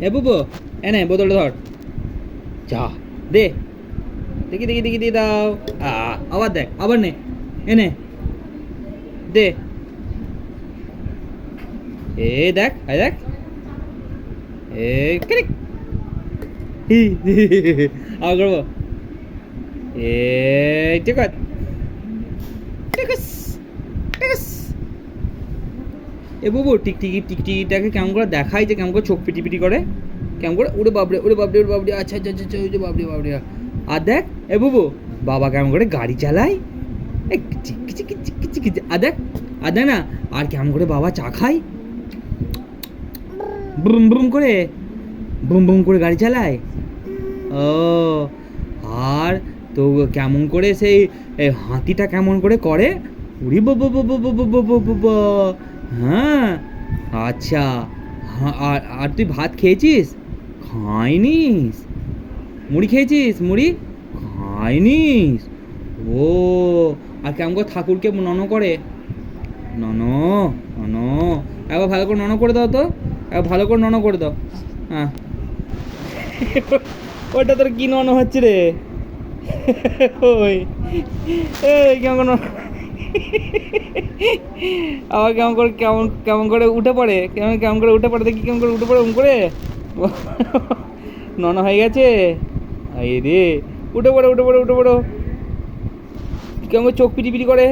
এ বুবু এনে বোতলটা ধর, যা দে, দেখি দেখি দেখি দিয়ে দাও। আবার দেখ, আবার নে, এনে দে। এ দেখ, দেখ, এ ক্রিক, আবার করবো, এ ঠিক আছে, ঠিক আছে, ঠিক আছে। এ বুবু টিকটিকি টিকটিকিটাকে কেমন করে দেখাই, যে কেমন করে চোখ পিটি করে, কেমন করে, উড়ে বাবরে উড়ে বাবরে উড়ে বাবরে, আচ্ছা আচ্ছা আচ্ছা ওই যে বাবরে বাবরে। আর দেখ এ বুবু, বাবা কেমন করে গাড়ি চালায়, আর দেখ, আর দেখ না, আর কেমন করে বাবা চা খায়, ব্রুম ব্রুম করে, বুম বুম করে গাড়ি চালায়। ও, আর তো কেমন করে সেই হাতিটা কেমন করে করে, উড়ি বাবা। হ্যাঁ, আচ্ছা। হ্যাঁ, আর আর তুই ভাত খেয়েছিস? খাইনিস? মুড়ি খেয়েছিস? মুড়ি খাইনিস? ও, আর কেমন করে ঠাকুরকে নন করে, নন, নন, একবার ভালো করে নন করে দাও তো, একবার ভালো করে নন করে দাও। হ্যাঁ, ওটা তোর কি নন হচ্ছে রে? ওই এই কেমন আবার কেমন করে, কেমন কেমন করে উঠে পড়ে, কেমন কেমন করে উঠে পড়ে, দেখি কেমন করে উঠে পড়ে, করে নন হয়ে গেছে। এই রে, উঠে পড়ো উঠে পড়ো উঠে পড়ো, কেমন করে চোখ পিটি পিটি করে।